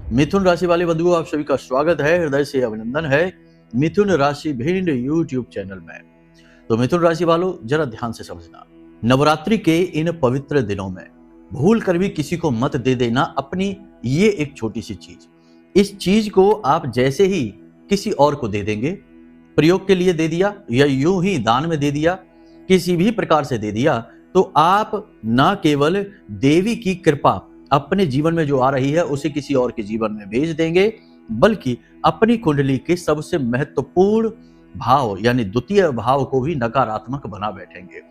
मिथुन राशि वाले बंधुओं, आप सभी का स्वागत है, हृदय से अभिनंदन है मिथुन राशि भिंड यूट्यूब चैनल में। तो मिथुन राशि वालों, जरा ध्यान से समझना, नवरात्रि के इन पवित्र दिनों में भूल कर भी किसी को मत दे देना अपनी ये एक छोटी सी चीज। इस चीज को आप जैसे ही किसी और को दे देंगे, प्रयोग के लिए दे दिया या यूं ही दान में दे दिया, किसी भी प्रकार से दे दिया, तो आप ना केवल देवी की कृपा अपने जीवन में जो आ रही है उसे किसी और के जीवन में भेज देंगे, बल्कि अपनी कुंडली के सबसे महत्वपूर्ण भाव यानी द्वितीय भाव को भी नकारात्मक बना बैठेंगे।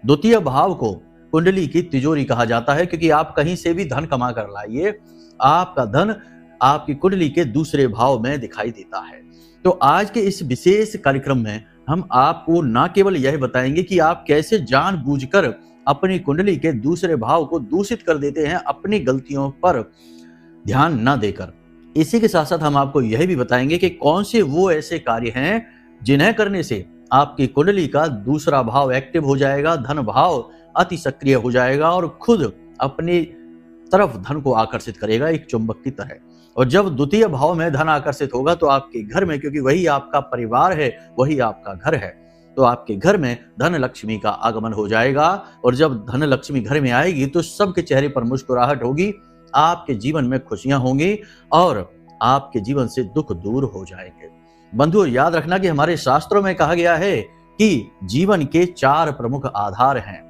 द्वितीय भाव को कुंडली की तिजोरी कहा जाता है, क्योंकि आप कहीं से भी धन कमा कर लाइए, आपका धन आपकी कुंडली के दूसरे भाव में दिखाई देता है। तो आज के इस विशेष कार्यक्रम में हम आपको न केवल यह बताएंगे कि आप कैसे जानबूझकर अपनी कुंडली के दूसरे भाव को दूषित कर देते हैं अपनी गलतियों पर ध्यान न देकर, इसी के साथ साथ हम आपको यह भी बताएंगे कि कौन से वो ऐसे कार्य हैं जिन्हें करने से आपकी कुंडली का दूसरा भाव एक्टिव हो जाएगा, धन भाव अति सक्रिय हो जाएगा और खुद अपनी तरफ धन को आकर्षित करेगा एक चुंबक की तरह। और जब द्वितीय भाव में धन आकर्षित होगा तो आपके घर में, क्योंकि वही आपका परिवार है, वही आपका घर है, तो आपके घर में धन लक्ष्मी का आगमन हो जाएगा। और जब धन लक्ष्मी घर में आएगी तो सबके चेहरे पर मुस्कुराहट होगी, आपके जीवन में खुशियां होंगी और आपके जीवन से दुख दूर हो जाएंगे। बंधुओं, याद रखना कि हमारे शास्त्रों में कहा गया है कि जीवन के 4 प्रमुख आधार हैं: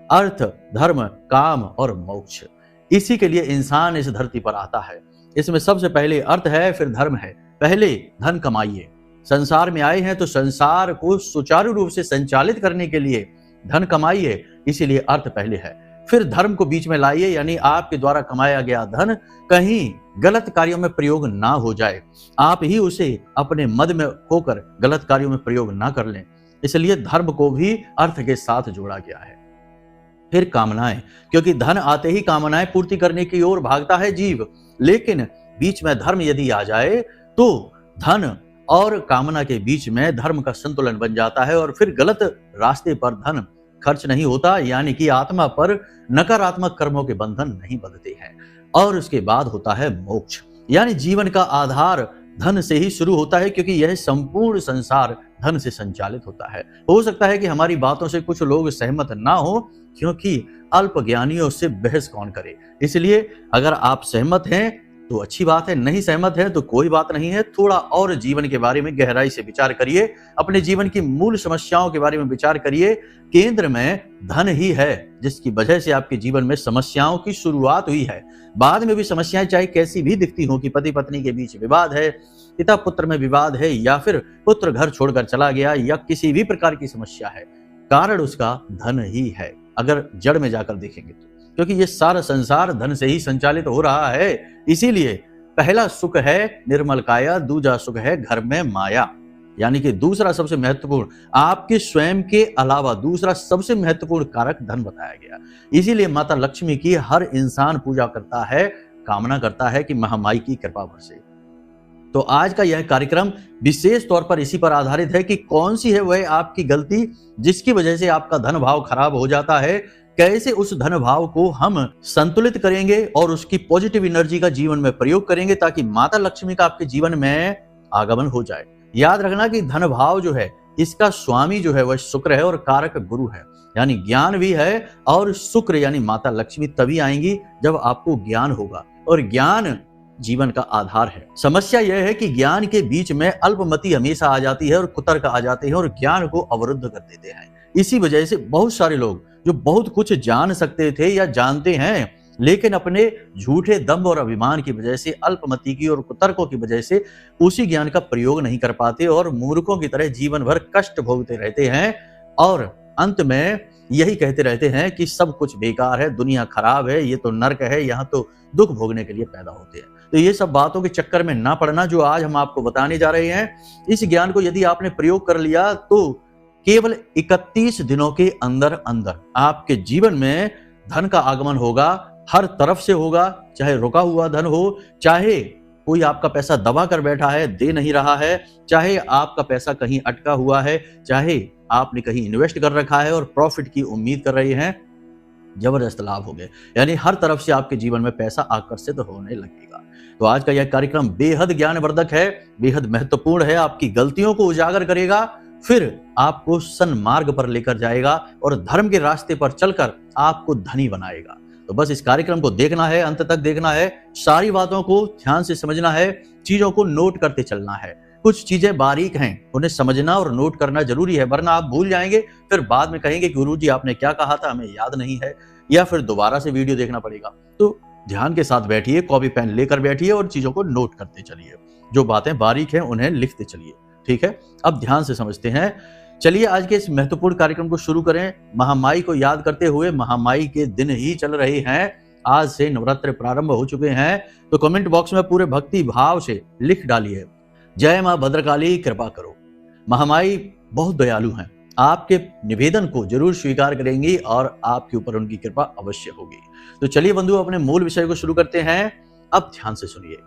अर्थ, धर्म, काम और मोक्ष। इसी के लिए इंसान इस धरती पर आता है। इसमें सबसे पहले अर्थ है, फिर धर्म है। पहले धन कमाइए, संसार में आए हैं तो संसार को सुचारू रूप से संचालित करने के लिए धन कमाइए, इसीलिए अर्थ पहले है। फिर धर्म को बीच में लाइए, यानी आपके द्वारा कमाया गया धन कहीं गलत कार्यों में प्रयोग ना हो जाए, आप ही उसे अपने मद में होकर गलत कार्यों में प्रयोग ना कर लें, इसलिए धर्म को भी अर्थ के साथ जोड़ा गया है। फिर कामनाएं, क्योंकि धन आते ही कामनाएं पूर्ति करने की ओर भागता है जीव, लेकिन बीच में धर्म यदि आ जाए तो धन और कामना के बीच में धर्म का संतुलन बन जाता है और फिर गलत रास्ते पर धन खर्च नहीं होता, यानी कि आत्मा पर नकारात्मक कर्मों के बंधन नहीं बंधते हैं। और उसके बाद होता है मोक्ष, यानी जीवन का आधार धन से ही शुरू होता है, क्योंकि यह संपूर्ण संसार धन से संचालित होता है। हो सकता है कि हमारी बातों से कुछ लोग सहमत ना हो, क्योंकि अल्प ज्ञानियों से बहस कौन करे। इसलिए अगर आप सहमत हैं तो अच्छी बात है, नहीं सहमत है तो कोई बात नहीं है। थोड़ा और जीवन के बारे में गहराई से विचार करिए, अपने जीवन की मूल समस्याओं के बारे में विचार करिए। केंद्र में धन ही है जिसकी वजह से आपके जीवन में समस्याओं की शुरुआत हुई है। बाद में भी समस्याएं चाहे कैसी भी दिखती हो, कि पति पत्नी के बीच विवाद है, पिता पुत्र में विवाद है, या फिर पुत्र घर छोड़कर चला गया, या किसी भी प्रकार की समस्या है, कारण उसका धन ही है अगर जड़ में जाकर देखेंगे तो, क्योंकि ये सारा संसार धन से ही संचालित हो रहा है। इसीलिए पहला सुख है निर्मल काया, दूजा सुख है घर में माया, यानी कि दूसरा सबसे महत्वपूर्ण, आपके स्वयं के अलावा दूसरा सबसे महत्वपूर्ण कारक धन बताया गया। इसीलिए माता लक्ष्मी की हर इंसान पूजा करता है, कामना करता है कि महामाई की कृपा बरसे। तो आज का यह कार्यक्रम विशेष तौर पर इसी पर आधारित है कि कौन सी है वह आपकी गलती जिसकी वजह से आपका धन भाव खराब हो जाता है, कैसे उस धन भाव को हम संतुलित करेंगे और उसकी पॉजिटिव एनर्जी का जीवन में प्रयोग करेंगे, ताकि माता लक्ष्मी का आपके जीवन में आगमन हो जाए। याद रखना कि धन भाव जो है इसका स्वामी जो है वह शुक्र है और कारक गुरु है, यानी ज्ञान भी है। और शुक्र यानी माता लक्ष्मी तभी आएंगी जब आपको ज्ञान होगा, और ज्ञान जीवन का आधार है। समस्या यह है कि ज्ञान के बीच में अल्पमति हमेशा आ जाती है और कुतर्क आ जाते हैं और ज्ञान को अवरुद्ध कर देते हैं। इसी वजह से बहुत सारे लोग जो बहुत कुछ जान सकते थे या जानते हैं, लेकिन अपने झूठे दंभ और अभिमान की वजह से, अल्पमति की और कुतर्कों की वजह से उसी ज्ञान का प्रयोग नहीं कर पाते और मूर्खों की तरह जीवन भर कष्ट भोगते रहते हैं और अंत में यही कहते रहते हैं कि सब कुछ बेकार है, दुनिया खराब है, ये तो नर्क है, यहाँ तो दुख भोगने के लिए पैदा होते हैं। तो ये सब बातों के चक्कर में ना पड़ना, जो आज हम आपको बताने जा रहे हैं। इस ज्ञान को यदि आपने प्रयोग कर लिया तो केवल 31 दिनों के अंदर अंदर आपके जीवन में धन का आगमन होगा, हर तरफ से होगा, चाहे रुका हुआ धन हो, चाहे कोई आपका पैसा दबा कर बैठा है, दे नहीं रहा है, चाहे आपका पैसा कहीं अटका हुआ है, चाहे आपने कहीं इन्वेस्ट कर रखा है और प्रॉफिट की उम्मीद कर रहे हैं, जबरदस्त लाभ हो गए, यानी हर तरफ से आपके जीवन में पैसा आकर्षित होने लगेगा। तो आज का यह कार्यक्रम बेहद ज्ञानवर्धक है, बेहद महत्वपूर्ण है, आपकी गलतियों को उजागर करेगा, फिर आपको सन्मार्ग पर लेकर जाएगा और धर्म के रास्ते पर चलकर आपको धनी बनाएगा। तो बस इस कार्यक्रम को देखना है, अंत तक देखना है, सारी बातों को ध्यान से समझना है, चीजों को नोट करते चलना है। कुछ चीजें बारीक हैं, उन्हें समझना और नोट करना जरूरी है, वरना आप भूल जाएंगे, फिर बाद में कहेंगे गुरुजी आपने क्या कहा था, हमें याद नहीं है, या फिर दोबारा से वीडियो देखना पड़ेगा। तो ध्यान के साथ बैठिए, कॉपी पेन लेकर बैठिए और चीजों को नोट करते चलिए। जो बातें बारीक हैं उन्हें लिखते चलिए, ठीक है। अब ध्यान से समझते हैं। चलिए आज के इस महत्वपूर्ण कार्यक्रम को शुरू करें। महामाई को याद करते हुए, महामाई के दिन ही चल रहे हैं, आज से नवरात्र प्रारंभ हो चुके हैं, तो कमेंट बॉक्स में पूरे भक्ति भाव से लिख डालिए, जय मां भद्रकाली कृपा करो। महामाई बहुत दयालु हैं, आपके निवेदन को जरूर स्वीकार करेंगी और आपके ऊपर उनकी कृपा अवश्य होगी। तो चलिए बंधु, अपने मूल विषय को शुरू करते हैं। अब ध्यान से सुनिए।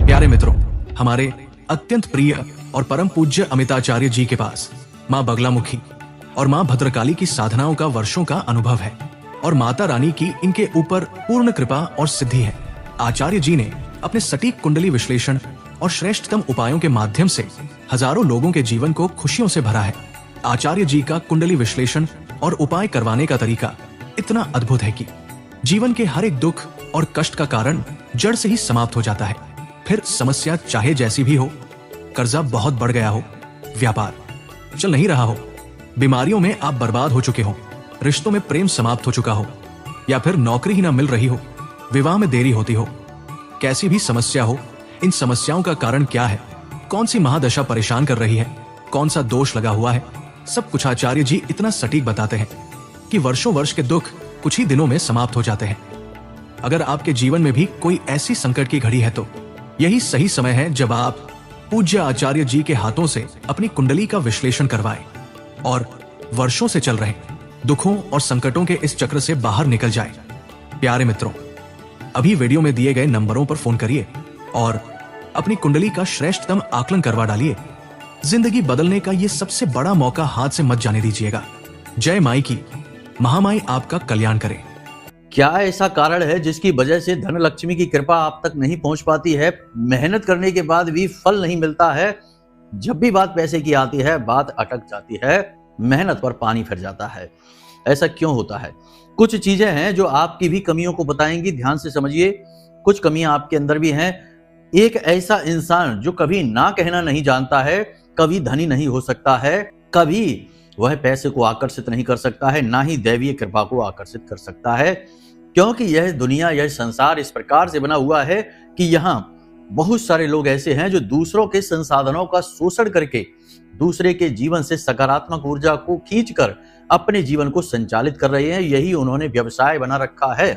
प्यारे मित्रों, हमारे अत्यंत प्रिय और परम पूज्य अमिताचार्य जी के पास माँ बगलामुखी और माँ भद्रकाली की साधनाओं का वर्षों का अनुभव है और माता रानी की इनके ऊपर पूर्ण कृपा और सिद्धि है। आचार्य जी ने अपने सटीक कुंडली विश्लेषण और श्रेष्ठतम उपायों के माध्यम से हजारों लोगों के जीवन को खुशियों से भरा है। आचार्य जी का कुंडली विश्लेषण और उपाय करवाने का तरीका इतना अद्भुत है कि जीवन के हर एक दुख और कष्ट का कारण जड़ से ही समाप्त हो जाता है। फिर समस्या चाहे जैसी भी हो, कर्जा बहुत बढ़ गया हो, व्यापार चल नहीं रहा हो, बीमारियों में आप बर्बाद हो चुके हो, रिश्तों में प्रेम समाप्त हो चुका हो, या फिर नौकरी ही ना मिल रही हो, विवाह में देरी होती हो, कैसी भी समस्या हो, इन समस्याओं का कारण क्या है, कौन सी महादशा परेशान कर रही है, कौन सा दोष लगा हुआ है, सब कुछ आचार्य जी इतना सटीक बताते हैं कि वर्षों वर्ष के दुख कुछ ही दिनों में समाप्त हो जाते हैं। अगर आपके जीवन में भी कोई ऐसी संकट की घड़ी है तो यही सही समय है जब आप पूज्य आचार्य जी के हाथों से अपनी कुंडली का विश्लेषण करवाएं और वर्षों से चल रहे दुखों और संकटों के इस चक्र से बाहर निकल जाएं। प्यारे मित्रों, अभी वीडियो में दिए गए नंबरों पर फोन करिए और अपनी कुंडली का श्रेष्ठतम आकलन करवा डालिए। जिंदगी बदलने का ये सबसे बड़ा मौका हाथ से मत जाने दीजिएगा। जय माई की, महामाई आपका कल्याण करे। क्या ऐसा कारण है जिसकी वजह से धन लक्ष्मी की कृपा आप तक नहीं पहुंच पाती है? मेहनत करने के बाद भी फल नहीं मिलता है। जब भी बात पैसे की आती है, बात अटक जाती है, मेहनत पर पानी फिर जाता है। ऐसा क्यों होता है? कुछ चीजें हैं जो आपकी भी कमियों को बताएंगी, ध्यान से समझिए। कुछ कमियां आपके अंदर भी हैं। एक ऐसा इंसान जो कभी ना कहना नहीं जानता है, कभी धनी नहीं हो सकता है, कभी वह पैसे को आकर्षित नहीं कर सकता है, ना ही दैवीय कृपा को आकर्षित कर सकता है, क्योंकि यह दुनिया, यह संसार इस प्रकार से बना हुआ है कि यहाँ बहुत सारे लोग ऐसे हैं जो दूसरों के संसाधनों का शोषण करके दूसरे के जीवन से सकारात्मक ऊर्जा को खींचकर अपने जीवन को संचालित कर रहे हैं। यही उन्होंने व्यवसाय बना रखा है।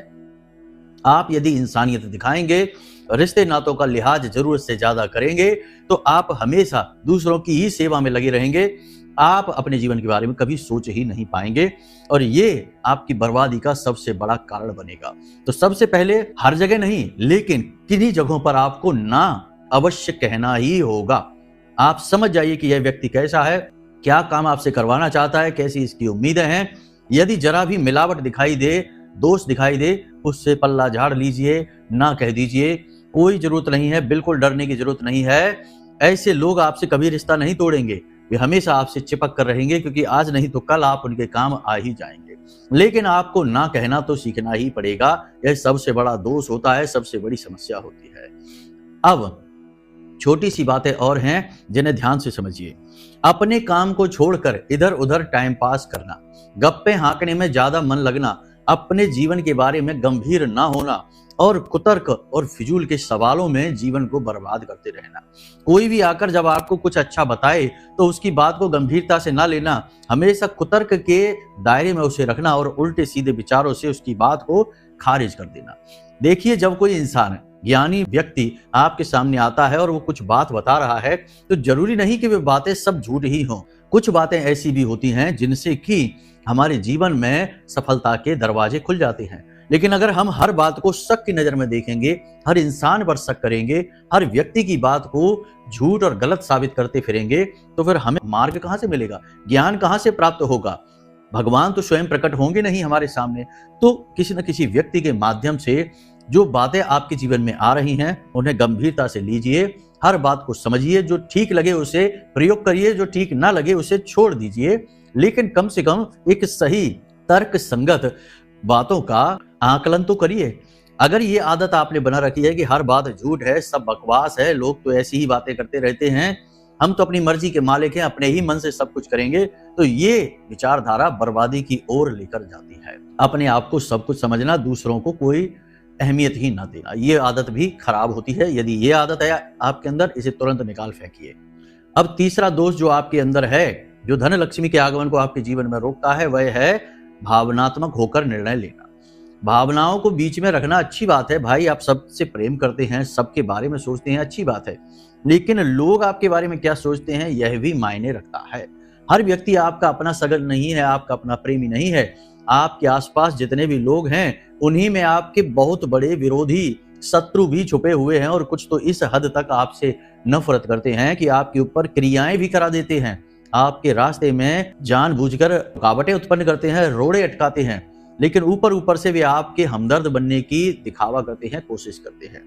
आप यदि इंसानियत दिखाएंगे, रिश्ते नातों का लिहाज जरूरत से ज्यादा करेंगे, तो आप हमेशा दूसरों की ही सेवा में लगे रहेंगे। आप अपने जीवन के बारे में कभी सोच ही नहीं पाएंगे और ये आपकी बर्बादी का सबसे बड़ा कारण बनेगा। तो सबसे पहले, हर जगह नहीं लेकिन किन्हीं जगहों पर आपको ना अवश्य कहना ही होगा। आप समझ जाइए कि यह व्यक्ति कैसा है, क्या काम आपसे करवाना चाहता है, कैसी इसकी उम्मीदें हैं। यदि जरा भी मिलावट दिखाई दे, दोष दिखाई दे, उससे पल्ला झाड़ लीजिए, ना कह दीजिए। कोई जरूरत नहीं है, बिल्कुल डरने की जरूरत नहीं है। ऐसे लोग आपसे कभी रिश्ता नहीं तोड़ेंगे, वे हमेशा आपसे चिपक कर रहेंगे, क्योंकि आज नहीं तो कल आप उनके काम आ ही जाएंगे। लेकिन आपको ना कहना तो सीखना ही पड़ेगा। यह सबसे बड़ा दोष होता है, सबसे बड़ी समस्या होती है। अब छोटी सी बातें और हैं जिन्हें ध्यान से समझिए। अपने काम को छोड़कर इधर उधर टाइम पास करना, गप्पे हाँकने में ज्यादा मन लगना, अपने जीवन के बारे में गंभीर ना होना और कुतर्क और फिजूल के सवालों में जीवन को बर्बाद करते रहना। कोई भी आकर जब आपको कुछ अच्छा बताए तो उसकी बात को गंभीरता से ना लेना, हमेशा कुतर्क के दायरे में उसे रखना और उल्टे सीधे विचारों से उसकी बात को खारिज कर देना। देखिए, जब कोई इंसान, ज्ञानी व्यक्ति आपके सामने आता है और वो कुछ बात बता रहा है, तो जरूरी नहीं कि वे बातें सब झूठ ही हों। कुछ बातें ऐसी भी होती हैं जिनसे कि हमारे जीवन में सफलता के दरवाजे खुल जाते हैं। लेकिन अगर हम हर बात को शक की नजर में देखेंगे, हर इंसान पर शक करेंगे, हर व्यक्ति की बात को झूठ और गलत साबित करते फिरेंगे, तो फिर हमें मार्ग कहां से मिलेगा, ज्ञान कहां से प्राप्त होगा। भगवान तो स्वयं प्रकट होंगे नहीं हमारे सामने, तो किसी न किसी व्यक्ति के माध्यम से जो बातें आपके जीवन में आ रही हैं उन्हें गंभीरता से लीजिए, हर बात को समझिए, जो ठीक लगे उसे प्रयोग करिए, जो ठीक ना लगे उसे छोड़ दीजिए, लेकिन कम से कम एक सही तर्क संगत बातों का आकलन तो करिए। अगर ये आदत आपने बना रखी है कि हर बात झूठ है, सब बकवास है, लोग तो ऐसी ही बातें करते रहते हैं, हम तो अपनी मर्जी के मालिक हैं, अपने ही मन से सब कुछ करेंगे, तो ये विचारधारा बर्बादी की ओर लेकर जाती है। अपने आप को सब कुछ समझना, दूसरों को कोई अहमियत ही ना देना, ये आदत भी खराब होती है। यदि ये आदत है आपके अंदर, इसे तुरंत निकाल फेंकिए। अब तीसरा दोष जो आपके अंदर है, जो धन लक्ष्मी के आगमन को आपके जीवन में रोकता है, वह है भावनात्मक होकर निर्णय लेना। भावनाओं को बीच में रखना अच्छी बात है भाई, आप सबसे प्रेम करते हैं, सबके बारे में सोचते हैं, अच्छी बात है, लेकिन लोग आपके बारे में क्या सोचते हैं यह भी मायने रखता है। हर व्यक्ति आपका अपना सगल नहीं है, आपका अपना प्रेमी नहीं है। आपके आसपास जितने भी लोग हैं उन्हीं में आपके बहुत बड़े विरोधी, शत्रु भी छुपे हुए हैं, और कुछ तो इस हद तक आपसे नफरत करते हैं कि आपके ऊपर क्रियाएं भी करा देते हैं, आपके रास्ते में जानबूझकर रुकावटें उत्पन्न करते हैं, रोड़े अटकाते हैं, लेकिन ऊपर ऊपर से वे आपके हमदर्द बनने की दिखावा करते हैं, कोशिश करते हैं।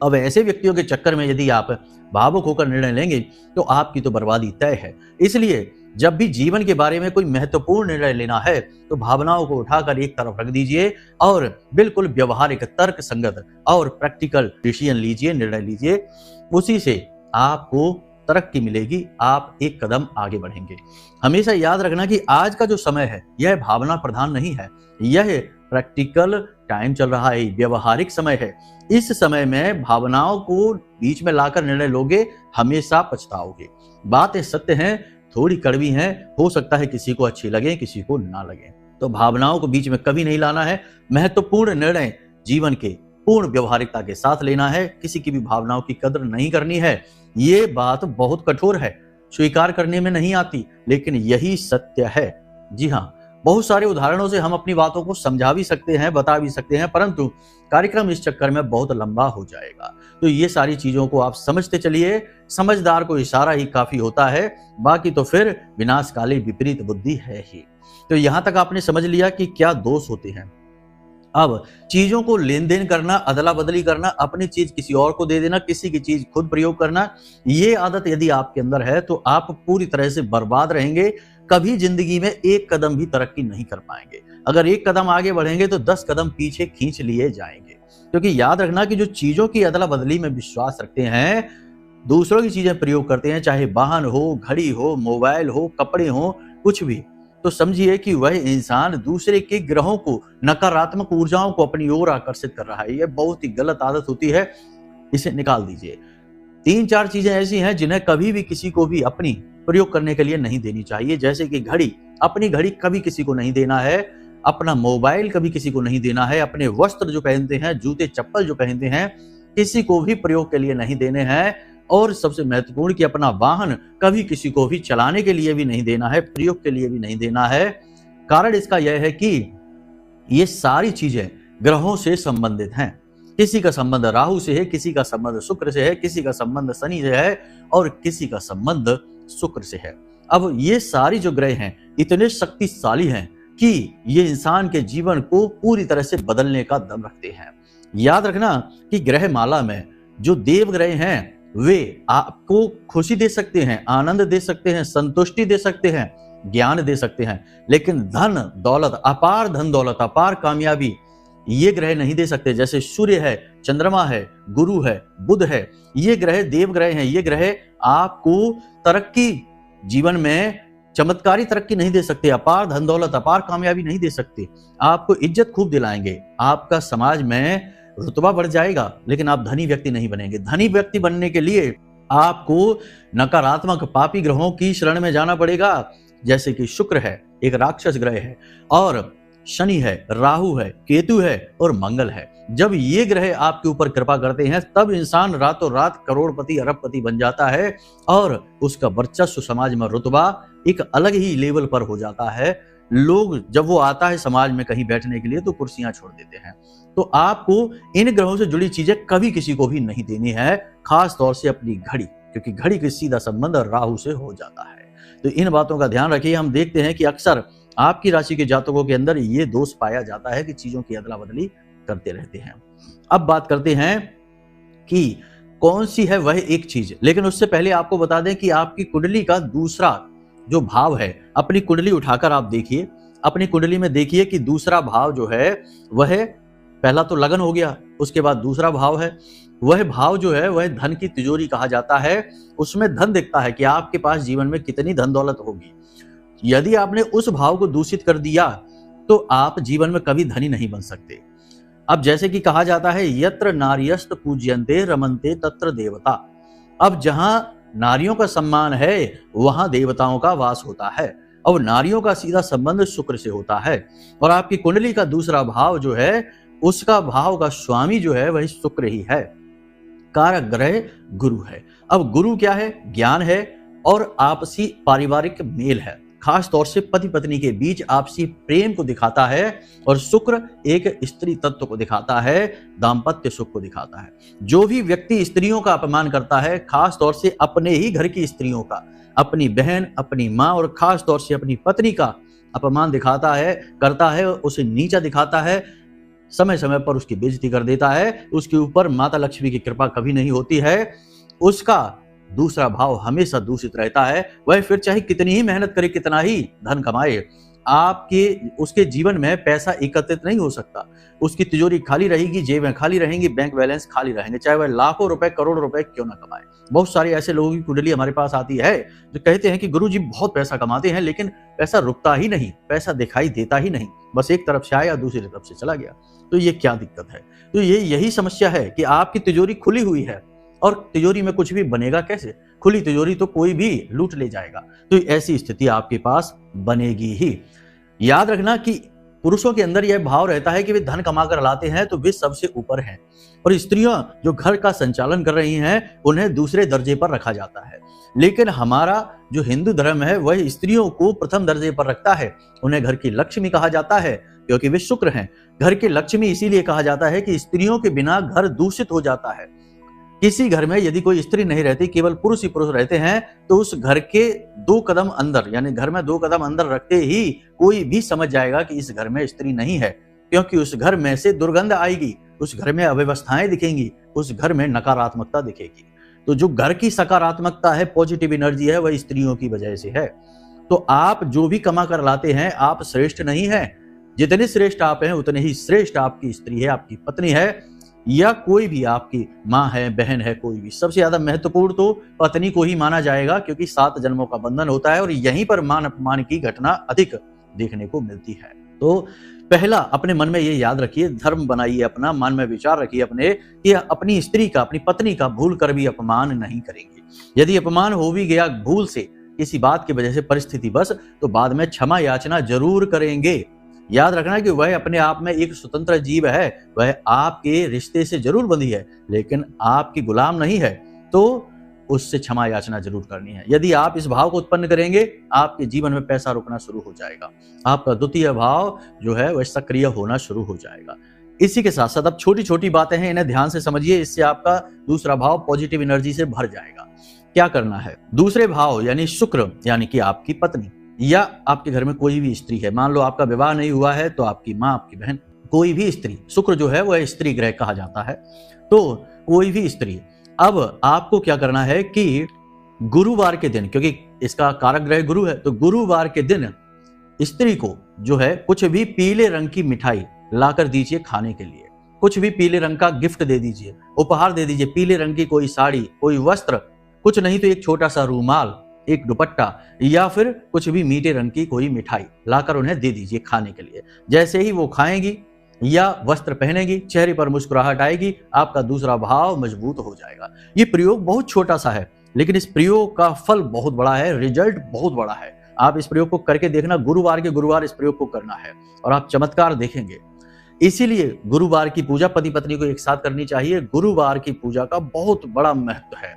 अब ऐसे व्यक्तियों के चक्कर में यदि आप भावुक होकर निर्णय लेंगे तो आपकी तो बर्बादी तय है। इसलिए जब भी जीवन के बारे में कोई महत्वपूर्ण निर्णय लेना है तो भावनाओं को उठाकर एक तरफ रख दीजिए और बिल्कुल व्यवहारिक, तर्क संगत और प्रैक्टिकल डिसीजन लीजिए, निर्णय लीजिए। उसी से आपको तरक्की मिलेगी, आप एक कदम आगे बढ़ेंगे। हमेशा याद रखना कि आज का जो समय है यह भावना प्रधान नहीं है, यह प्रैक्टिकल टाइम चल रहा है, व्यवहारिक समय है। इस समय में भावनाओं को बीच में लाकर निर्णय लोगे, हमेशा पछताओगे। बातें सत्य हैं, थोड़ी कड़वी हैं, हो सकता है किसी को अच्छी लगे, किसी को ना लगे, तो भावनाओं को बीच में कभी नहीं लाना है। महत्वपूर्ण निर्णय जीवन के पूर्ण व्यवहारिकता के साथ लेना है, किसी की भी भावनाओं की कदर नहीं करनी है। ये बात बहुत कठोर है, स्वीकार करने में नहीं आती, लेकिन यही सत्य है। जी हाँ, बहुत सारे उदाहरणों से हम अपनी बातों को समझा भी सकते हैं, बता भी सकते हैं, परंतु कार्यक्रम इस चक्कर में बहुत लंबा हो जाएगा। तो ये सारी चीजों को आप समझते चलिए, समझदार को इशारा ही काफी होता है, बाकी तो फिर विनाशकाली विपरीत बुद्धि है ही। तो यहां तक आपने समझ लिया कि क्या दोष होते हैं। अब चीजों को लेन देन करना, अदला बदली करना, अपनी चीज किसी और को दे देना, किसी की चीज खुद प्रयोग करना, ये आदत यदि आपके अंदर है तो आप पूरी तरह से बर्बाद रहेंगे। कभी जिंदगी में एक कदम भी तरक्की नहीं कर पाएंगे। अगर एक कदम आगे बढ़ेंगे तो 10 कदम पीछे खींच लिए जाएंगे। क्योंकि याद रखना कि जो चीजों की अदला बदली में विश्वास रखते हैं, दूसरों की चीजें प्रयोग करते हैं, चाहे वाहन हो, घड़ी हो, मोबाइल हो, कपड़े हो, कुछ भी, तो समझिए कि वह इंसान दूसरे के ग्रहों को, नकारात्मक ऊर्जाओं को अपनी ओर आकर्षित कर रहा है। यह बहुत ही गलत आदत होती है, इसे निकाल दीजिए। 3-4 चीजें ऐसी हैं जिन्हें कभी भी किसी को भी अपनी प्रयोग करने के लिए नहीं देनी चाहिए। जैसे कि घड़ी, अपनी घड़ी कभी किसी को नहीं देना है, अपना मोबाइल कभी किसी को नहीं देना है, अपने वस्त्र जो पहनते हैं, जूते चप्पल जो पहनते हैं, किसी को भी प्रयोग के लिए नहीं देने हैं। और सबसे महत्वपूर्ण कि अपना वाहन कभी किसी को भी चलाने के लिए भी नहीं देना है, प्रयोग के लिए भी नहीं देना है। कारण इसका यह है कि ये सारी चीजें ग्रहों से संबंधित हैं। किसी का संबंध राहु से है, किसी का संबंध शुक्र से है, किसी का संबंध शनि से है और किसी का संबंध शुक्र से है। अब ये सारी जो ग्रह हैं इतने शक्तिशाली हैं कि ये इंसान के जीवन को पूरी तरह से बदलने का दम रखते हैं। याद रखना कि ग्रह माला में जो देव ग्रह हैं वे आपको खुशी दे सकते हैं, आनंद दे सकते हैं, संतुष्टि दे सकते हैं, ज्ञान दे सकते हैं, लेकिन धन दौलत, अपार धन दौलत, अपार कामयाबी ये ग्रह नहीं दे सकते। जैसे सूर्य है, चंद्रमा है, गुरु है, बुध है, ये ग्रह देव ग्रह हैं। ये ग्रह आपको तरक्की, जीवन में चमत्कारी तरक्की नहीं दे सकते, अपार धन दौलत, अपार कामयाबी नहीं दे सकते। आपको इज्जत खूब दिलाएंगे, आपका समाज में रुतबा बढ़ जाएगा, लेकिन आप धनी व्यक्ति नहीं बनेंगे। धनी व्यक्ति बनने के लिए आपको नकारात्मक पापी ग्रहों की शरण में जाना पड़ेगा। जैसे कि शुक्र है, एक राक्षस ग्रह है, और शनि है, राहु है, केतु है और मंगल है। जब ये ग्रह आपके ऊपर कृपा करते हैं तब इंसान रातों रात करोड़पति, अरबपति बन जाता है और उसका वर्चस्व, समाज में रुतबा एक अलग ही लेवल पर हो जाता है। लोग जब वो आता है समाज में कहीं बैठने के लिए तो कुर्सियां छोड़ देते हैं। तो आपको इन ग्रहों से जुड़ी चीजें कभी किसी को भी नहीं देनी है, खास तौर से अपनी घड़ी, क्योंकि घड़ी का सीधा संबंध राहु से हो जाता है। तो इन बातों का ध्यान रखिए। हम देखते हैं कि अक्सर आपकी राशि के जातकों के अंदर ये दोष पाया जाता है कि चीजों की अदला बदली करते रहते हैं। अब बात करते हैं कि कौन सी है वह एक चीज, लेकिन उससे पहले आपको बता दें कि आपकी कुंडली का दूसरा जो भाव है, अपनी कुंडली उठाकर आप देखिए, अपनी कुंडली में देखिए कि दूसरा भाव जो है वह, पहला तो लगन हो गया, उसके बाद दूसरा भाव है, वह भाव जो है वह धन की तिजोरी कहा जाता है। उसमें धन दिखता है कि आपके पास जीवन में कितनी धन दौलत होगी। यदि आपने उस भाव को दूषित कर दिया तो आप जीवन में कभी धनी नहीं बन सकते। अब जैसे कि कहा जाता है, यत्र नार्यस्त पूज्यन्ते रमन्ते तत्र देवता। अब जहां नारियों का सम्मान है वहां देवताओं का वास होता है, और नारियों का सीधा संबंध शुक्र से होता है। और आपकी कुंडली का दूसरा भाव जो है, उसका भाव का स्वामी जो है वही शुक्र ही है, कारक ग्रह गुरु है। अब गुरु क्या है? ज्ञान है और आपसी पारिवारिक मेल है, खास तौर से पति पत्नी के बीच आपसी प्रेम को दिखाता है। और शुक्र एक स्त्री तत्व को दिखाता है, दाम्पत्य सुख को दिखाता है। जो भी व्यक्ति स्त्रियों का अपमान करता है, खास तौर से अपने ही घर की स्त्रियों का, अपनी बहन, अपनी माँ और खास तौर से अपनी पत्नी का अपमान दिखाता है, करता है, उसे नीचा दिखाता है, समय समय पर उसकी बेइज्जती कर देता है, उसके ऊपर माता लक्ष्मी की कृपा कभी नहीं होती है, उसका दूसरा भाव हमेशा दूषित रहता है। वह फिर चाहे कितनी ही मेहनत करे, कितना ही धन कमाए, उसके जीवन में पैसा एकत्रित नहीं हो सकता। उसकी तिजोरी खाली रहेगी, जेबें खाली रहेंगी, बैंक बैलेंस खाली रहेंगे, चाहे वह लाखों रुपए, करोड़ों रुपए क्यों ना कमाए। बहुत सारे ऐसे लोगों की कुंडली हमारे पास आती है जो कहते हैं कि गुरुजी बहुत पैसा कमाते हैं, लेकिन पैसा रुकता ही नहीं, पैसा दिखाई देता ही नहीं, बस एक तरफ से आया दूसरी तरफ से चला गया। तो ये क्या दिक्कत है? तो यही समस्या है कि आपकी तिजोरी खुली हुई है और तिजोरी में कुछ भी बनेगा कैसे? खुली तिजोरी तो कोई भी लूट ले जाएगा। तो ऐसी स्थिति आपके पास बनेगी ही। याद रखना कि पुरुषों के अंदर यह भाव रहता है कि वे धन कमाकर लाते हैं तो वे सबसे ऊपर हैं, और स्त्रियां जो घर का संचालन कर रही हैं उन्हें दूसरे दर्जे पर रखा जाता है। लेकिन हमारा जो हिंदू धर्म है वह स्त्रियों को प्रथम दर्जे पर रखता है। उन्हें घर की लक्ष्मी कहा जाता है क्योंकि वे शुक्र हैं। घर की लक्ष्मी इसीलिए कहा जाता है कि स्त्रियों के बिना घर दूषित हो जाता है। किसी घर में यदि कोई स्त्री नहीं रहती, केवल पुरुष ही पुरुष रहते हैं, तो उस घर के 2 कदम अंदर, यानी घर में 2 कदम अंदर रखते ही कोई भी समझ जाएगा कि इस घर में स्त्री नहीं है, क्योंकि उस घर में से दुर्गंध आएगी, उस घर में अव्यवस्थाएं दिखेंगी, उस घर में नकारात्मकता दिखेगी। तो जो घर की सकारात्मकता है, पॉजिटिव एनर्जी है, वह स्त्रियों की वजह से है। तो आप जो भी कमा कर लाते हैं, आप श्रेष्ठ नहीं है। जितने श्रेष्ठ आप हैं उतने ही श्रेष्ठ आपकी स्त्री है, आपकी पत्नी है, या कोई भी आपकी माँ है, बहन है, कोई भी। सबसे ज्यादा महत्वपूर्ण तो पत्नी को ही माना जाएगा, क्योंकि 7 जन्मों का बंधन होता है और यहीं पर मान अपमान की घटना अधिक देखने को मिलती है। तो पहला अपने मन में ये याद रखिए, धर्म बनाइए अपना, मन में विचार रखिए अपने कि अपनी स्त्री का, अपनी पत्नी का भूल कर भी अपमान नहीं करेंगे। यदि अपमान हो भी गया भूल से, किसी बात की वजह से, परिस्थिति बस, तो बाद में क्षमा याचना जरूर करेंगे। याद रखना कि वह अपने आप में एक स्वतंत्र जीव है, वह आपके रिश्ते से जरूर बंधी है, लेकिन आपकी गुलाम नहीं है, तो उससे क्षमा याचना जरूर करनी है। यदि आप इस भाव को उत्पन्न करेंगे, आपके जीवन में पैसा रुकना शुरू हो जाएगा, आपका द्वितीय भाव जो है वह सक्रिय होना शुरू हो जाएगा। इसी के साथ साथ अब छोटी छोटी बातें हैं, इन्हें ध्यान से समझिए, इससे आपका दूसरा भाव पॉजिटिव एनर्जी से भर जाएगा। क्या करना है? दूसरे भाव यानी शुक्र, यानी कि आपकी पत्नी या आपके घर में कोई भी स्त्री है, मान लो आपका विवाह नहीं हुआ है, तो आपकी माँ, आपकी बहन, कोई भी स्त्री, शुक्र जो है वह स्त्री ग्रह कहा जाता है, तो कोई भी स्त्री। अब आपको क्या करना है कि गुरुवार के दिन, क्योंकि इसका कारक ग्रह गुरु है, तो गुरुवार के दिन स्त्री को जो है कुछ भी पीले रंग की मिठाई लाकर दीजिए खाने के लिए। कुछ भी पीले रंग का गिफ्ट दे दीजिए, उपहार दे दीजिए, पीले रंग की कोई साड़ी, कोई वस्त्र, कुछ नहीं तो एक छोटा सा रूमाल, एक दुपट्टा, या फिर कुछ भी मीठे रंग की कोई मिठाई लाकर उन्हें दे दीजिए खाने के लिए। जैसे ही वो खाएंगी या वस्त्र पहनेगी, चेहरे पर मुस्कुराहट आएगी, आपका दूसरा भाव मजबूत हो जाएगा। ये प्रयोग बहुत छोटा सा है, लेकिन इस प्रयोग का फल बहुत बड़ा है, रिजल्ट बहुत बड़ा है। आप इस प्रयोग को करके देखना, गुरुवार के गुरुवार इस प्रयोग को करना है और आप चमत्कार देखेंगे। इसीलिए गुरुवार की पूजा पति पत्नी को एक साथ करनी चाहिए। गुरुवार की पूजा का बहुत बड़ा महत्व है।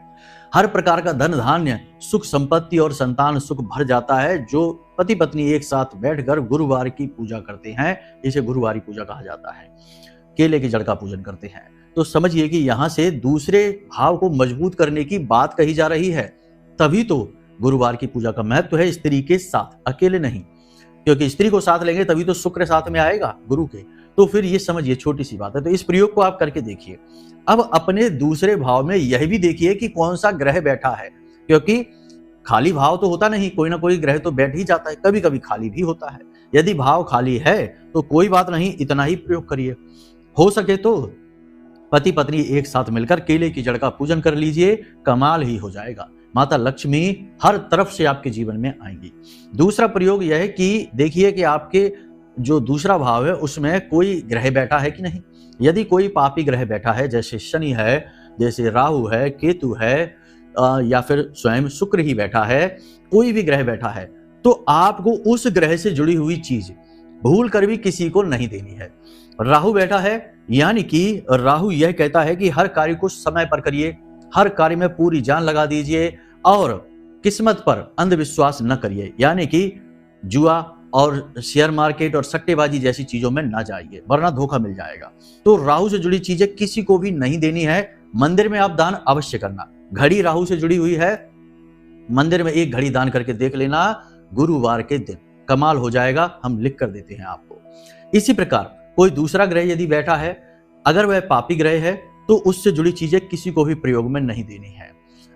हर प्रकार का धन धान्य, सुख संपत्ति और संतान सुख भर जाता है जो पति पत्नी एक साथ बैठकर गुरुवार की पूजा करते हैं। इसे गुरुवारी पूजा कहा जाता है। केले की जड़ का पूजन करते हैं। तो समझिए कि यहां से दूसरे भाव को मजबूत करने की बात कही जा रही है। तभी तो गुरुवार की पूजा का महत्व है, स्त्री के साथ, अकेले नहीं। क्योंकि स्त्री को साथ लेंगे तभी तो शुक्र साथ में आएगा गुरु के। तो फिर ये समझिए छोटी सी बात है, तो इस प्रयोग को आप करके देखिए। अब अपने दूसरे भाव में यह भी देखिए कि कौन सा ग्रह बैठा है, क्योंकि खाली भाव तो होता नहीं, कोई ना कोई ग्रह तो बैठ ही जाता है, कभी कभी खाली भी होता है। यदि भाव खाली है तो कोई बात नहीं, इतना ही प्रयोग करिए। हो सके तो पति पत्नी एक साथ मिलकर केले की जड़ का पूजन कर लीजिए, कमाल ही हो जाएगा। माता लक्ष्मी हर तरफ से आपके जीवन में आएंगी। दूसरा प्रयोग यह है कि देखिए कि आपके जो दूसरा भाव है उसमें कोई ग्रह बैठा है कि नहीं। यदि कोई पापी ग्रह बैठा है, जैसे शनि है, जैसे राहु है, केतु है, या फिर स्वयं शुक्र ही बैठा है, कोई भी ग्रह बैठा है, तो आपको उस ग्रह से जुड़ी हुई चीज भूल कर भी किसी को नहीं देनी है। राहु बैठा है, यानी कि राहु यह कहता है कि हर कार्य को समय पर करिए, हर कार्य में पूरी जान लगा दीजिए और किस्मत पर अंधविश्वास न करिए, यानी कि जुआ और शेयर मार्केट और सट्टेबाजी जैसी चीजों में ना जाइए, वरना धोखा मिल जाएगा। तो राहु से जुड़ी चीजें किसी को भी नहीं देनी है। मंदिर में आप दान अवश्य करना। घड़ी राहु से जुड़ी हुई है, मंदिर में एक घड़ी दान करके देख लेना गुरुवार के दिन, कमाल हो जाएगा, हम लिख कर देते हैं आपको। इसी प्रकार कोई दूसरा ग्रह यदि बैठा है, अगर वह पापी ग्रह है तो उससे जुड़ी चीजें किसी को भी प्रयोग में नहीं देनी है।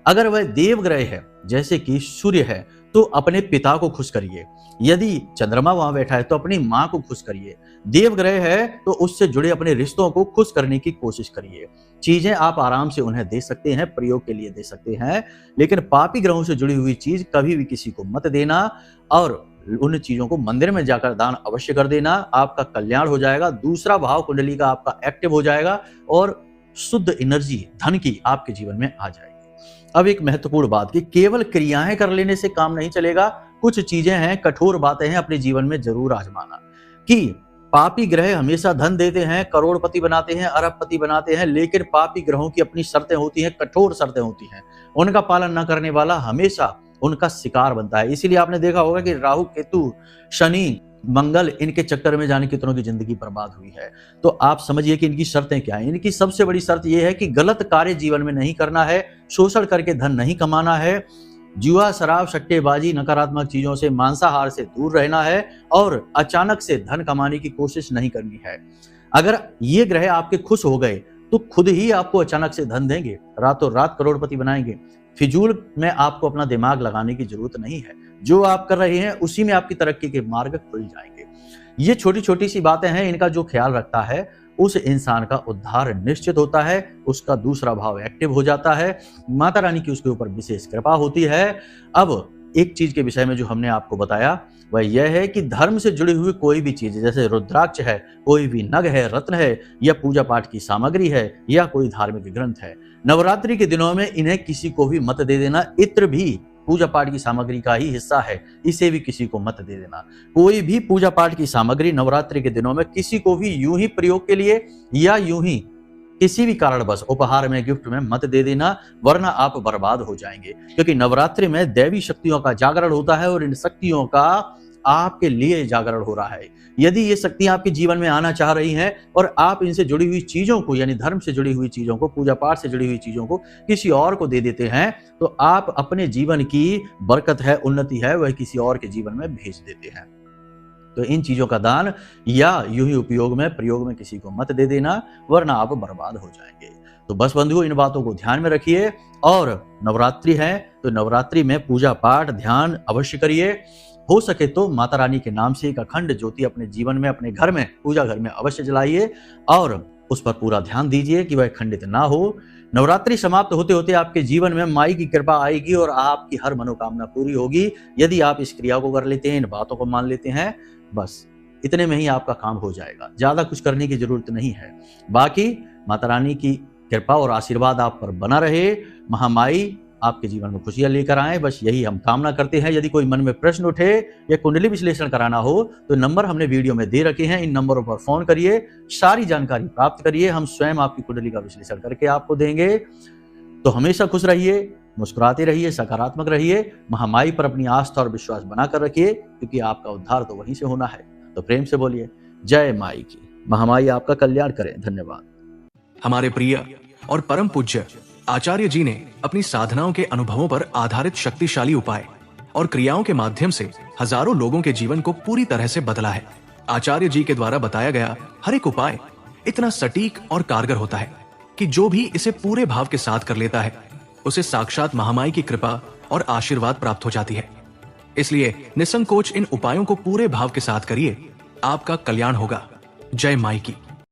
अगर वह देव ग्रह है, जैसे कि सूर्य है, तो अपने पिता को खुश करिए। यदि चंद्रमा वहां बैठा है तो अपनी मां को खुश करिए। देव ग्रह है तो उससे जुड़े अपने रिश्तों को खुश करने की कोशिश करिए। चीजें आप आराम से उन्हें दे सकते हैं, प्रयोग के लिए दे सकते हैं, लेकिन पापी ग्रहों से जुड़ी हुई चीज कभी भी किसी को मत देना और उन चीजों को मंदिर में जाकर दान अवश्य कर देना। आपका कल्याण हो जाएगा, दूसरा भाव कुंडली का आपका एक्टिव हो जाएगा और शुद्ध एनर्जी धन की आपके जीवन में आ जाएगी। अब एक महत्वपूर्ण बात कि केवल क्रियाएं कर लेने से काम नहीं चलेगा, कुछ चीजें हैं, कठोर बातें हैं, अपने जीवन में जरूर आजमाना। कि पापी ग्रह हमेशा धन देते हैं, करोड़पति बनाते हैं, अरबपति बनाते हैं, लेकिन पापी ग्रहों की अपनी शर्तें होती हैं, कठोर शर्तें होती हैं, उनका पालन न करने वाला हमेशा उनका शिकार बनता है। इसीलिए आपने देखा होगा कि राहु, केतु, शनि, मंगल, इनके चक्कर में जाने कितनों की जिंदगी बर्बाद हुई है। तो आप समझिए कि इनकी शर्तें क्या हैं। इनकी सबसे बड़ी शर्त यह है कि गलत कार्य जीवन में नहीं करना है, शोषण करके धन नहीं कमाना है, जुआ, शराब, सट्टेबाजी, नकारात्मक चीजों से, मांसाहार से दूर रहना है और अचानक से धन कमाने की कोशिश नहीं करनी है। अगर ये ग्रह आपके खुश हो गए तो खुद ही आपको अचानक से धन देंगे, रातों रात करोड़पति बनाएंगे। फिजूल में आपको अपना दिमाग लगाने की जरूरत नहीं है, जो आप कर रहे हैं उसी में आपकी तरक्की के मार्ग खुल जाएंगे। ये छोटी छोटी सी बातें हैं, इनका जो ख्याल रखता है उस इंसान का उद्धार निश्चित होता है, उसका दूसरा भाव एक्टिव हो जाता है, माता रानी की उसके ऊपर विशेष कृपा होती है। अब एक चीज के विषय में जो हमने आपको बताया वह यह है कि धर्म से जुड़ी हुई कोई भी चीज, जैसे रुद्राक्ष है, कोई भी नग है, रत्न है, या पूजा पाठ की सामग्री है, या कोई धार्मिक ग्रंथ है, नवरात्रि के दिनों में इन्हें किसी को भी मत दे देना। इत्र भी पूजा पाठ की सामग्री का ही हिस्सा है, इसे भी किसी को मत दे देना। कोई भी पूजा पाठ की सामग्री नवरात्रि के दिनों में किसी को भी यूं ही प्रयोग के लिए या यूं ही किसी भी कारणवश उपहार में, गिफ्ट में मत दे देना, वरना आप बर्बाद हो जाएंगे। क्योंकि नवरात्रि में दैवी शक्तियों का जागरण होता है और इन शक्तियों का आपके लिए जागरण हो रहा है। यदि ये शक्तियां आपके जीवन में आना चाह रही हैं और आप इनसे जुड़ी हुई चीजों को, यानी धर्म से जुड़ी हुई चीजों को, पूजा पाठ से जुड़ी हुई चीजों को किसी और को दे देते हैं, तो आप अपने जीवन की बरकत है, उन्नति है, वह किसी और के जीवन में भेज देते हैं। तो इन चीजों का दान या यूं ही उपयोग में, प्रयोग में किसी को मत दे देना, वरना आप बर्बाद हो जाएंगे। तो बस बंधुओं, इन बातों को ध्यान में रखिए। और नवरात्रि है तो नवरात्रि में पूजा पाठ, ध्यान अवश्य करिए। हो सके तो माता रानी के नाम से एक अखंड ज्योति अपने जीवन में, अपने घर में, पूजा घर में अवश्य जलाइए और उस पर पूरा ध्यान दीजिए कि वह खंडित ना हो। नवरात्रि समाप्त होते होते आपके जीवन में माई की कृपा आएगी और आपकी हर मनोकामना पूरी होगी, यदि आप इस क्रिया को कर लेते हैं, इन बातों को मान लेते हैं। बस इतने में ही आपका काम हो जाएगा, ज्यादा कुछ करने की जरूरत नहीं है। बाकी माता रानी की कृपा और आशीर्वाद आप पर बना रहे, महामाई आपके जीवन में खुशियां लेकर आए, बस यही हम कामना करते हैं। यदि कोई मन में प्रश्न उठे या कुंडली विश्लेषण कराना हो तो नंबर हमने वीडियो में दे रखे हैं, इन नंबरों पर फोन करिए, सारी जानकारी प्राप्त करिए, हम स्वयं आपकी कुंडली का विश्लेषण करके आपको देंगे। तो हमेशा खुश रहिए, मुस्कुराते रहिए, सकारात्मक रहिए, महामाई पर अपनी आस्था और विश्वास बनाकर रखिए, क्योंकि आपका उद्धार तो वहीं से होना है। तो प्रेम से बोलिए जय माई की। महामाई आपका कल्याण करें। धन्यवाद। हमारे प्रिय और परम पूज्य आचार्य जी ने अपनी साधनाओं के अनुभवों पर आधारित शक्तिशाली उपाय और क्रियाओं के माध्यम से हजारों लोगों के जीवन को पूरी तरह से बदला है। आचार्य जी के द्वारा बताया गया हर एक उपाय इतना सटीक और कारगर होता है कि जो भी इसे पूरे भाव के साथ कर लेता है उसे साक्षात महामाई की कृपा और आशीर्वाद प्राप्त हो जाती है। इसलिए निसंकोच इन उपायों को पूरे भाव के साथ करिए, आपका कल्याण होगा। जय माई की।